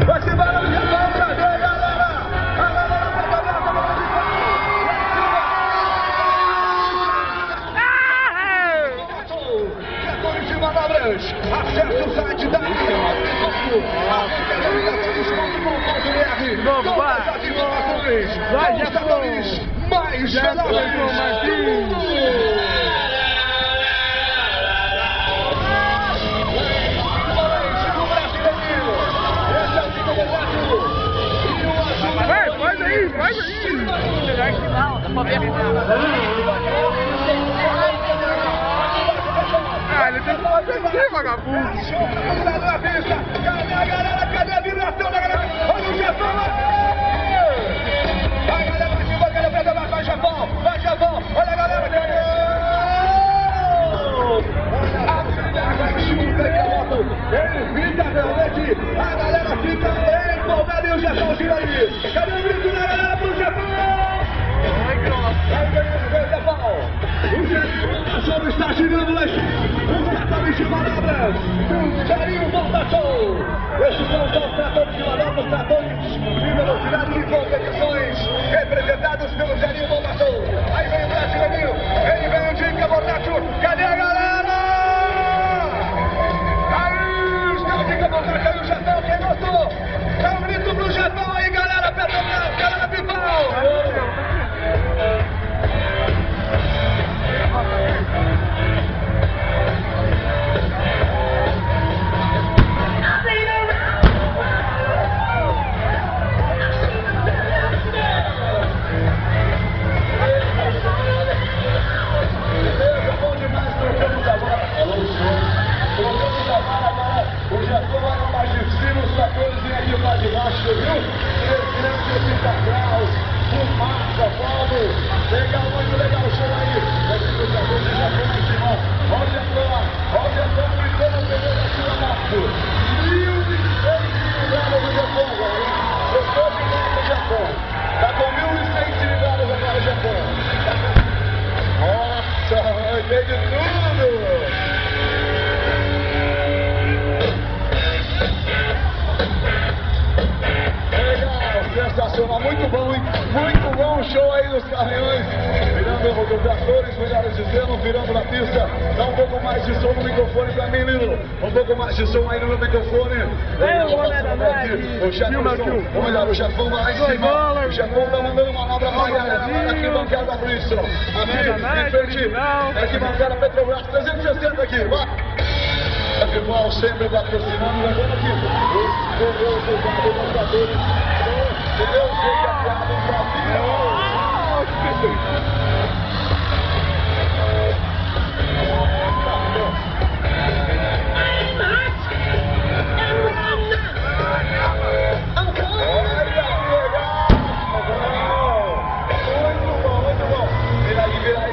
Vai se embora no Japão, cadê, galera? A galera vai cabeça, bola de Setores de manobras. Acesse o site da todas as informações. Vai, já setores mais velozes do mundo. Faz aí! Melhor que não, dá pra ver. Ah, ele tem que fazer assim, vagabundo! Cadê a galera? Cadê a vibração da galera? Olha o Japão! Vai, galera, vai cima, galera, vai, Japão! Vai, Japão! Olha a galera, cadê? Inevitavelmente, a galera fica empolgada e o Japão gira aí! Cadê o grito da galera pro Japão? Vai, Japão! O Japão está girando as setores de manobras! O Jarinho Volta Show! Esses são os setores de manobras, setores de velocidade de competições, representados pelo Jarinho Volta Show! Aí vem o brasileirinho, ele vem o Dica Bornacho, cadê a galera? Aí, está o Dica Bornacho, aí o Japão, quem gostou? Dá um grito pro Japão aí, galera, Petrobras, galera Pipão! Muito bom, hein? Muito bom o show aí dos caminhões, virando os tratores, melhor dizendo, virando na pista. Dá um pouco mais de som no microfone pra mim, Lino. Um pouco mais de som aí no meu microfone. O chefão, ou melhor, o chefão vai lá em cima. O chefão tá mandando manobra pra galera. Aqui, bancada Bridgestone. Aqui, em frente, aqui, bancada Petrobras, 360 aqui, vai. A Pipal sempre patrocinando, levando aqui os pneus dos tratores. Entendeu? Chega a do Brasil. Muito bom. Vira aí.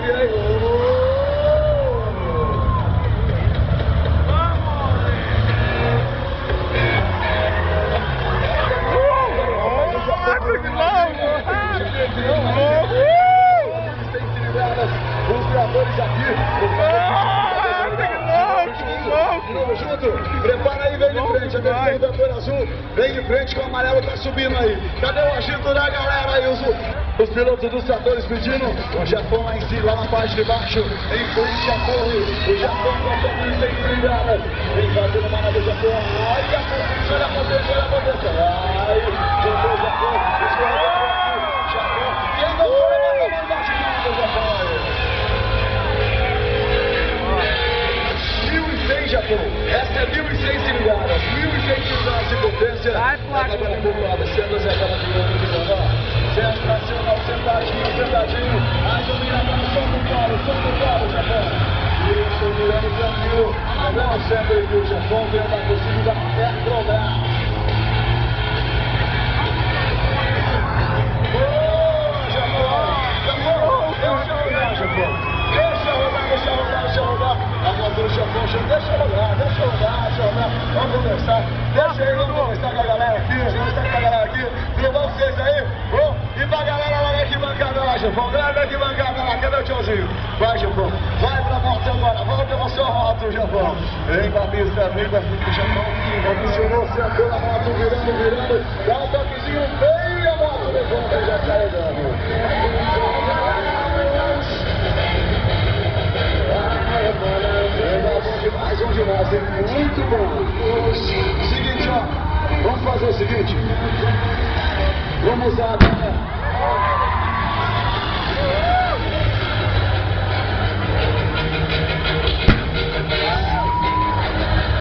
Os criadores aqui, junto, prepara aí, vem de frente, a defesa da cor azul, vem de frente que o amarelo tá subindo aí. Cadê o agito da galera aí, os pilotos dos tratores pedindo, o Japão lá em cima, lá na parte de baixo, em frente a torre, o Japão com 1.6 brigadas, vem fazendo uma nave do Japão, ai, olha a potência, ai, chegou o Japão, quem não foi, vai lá embaixo do Japão aí. Japão, essa é 1.600 cilindradas, 1.600 cilindradas de potência. Vai, placa. Agora um pouco lá, descendo, Zé, para o sensacional, sentadinho. Aí dominador, som do colo, Japão. Isso, mirando tranquilo. Não sempre que o Japão vem da torcida da Petrobras. Boa, Japão! Japão! Deixa rodar. Agora o Japão, deixa rodar. Vamos conversar. Vamos conversar com a galera aqui. Tudo bom vocês aí? Bom? E pra galera lá na arquibancada lá, Japão. Galera da arquibancada lá, cadê o tio? Japãozinho. Vai, Japão. Vai pra moto agora. Volta na sua moto, Japão. Vem pra pista, vem pra frente do Japão. Posicionou, sentou na moto, virando. Dá um toquezinho, veio e a moto levanta e já sai andando. Bom demais, hein? Muito bom. Seguinte, ó. Vamos fazer o seguinte. Vamos usar agora.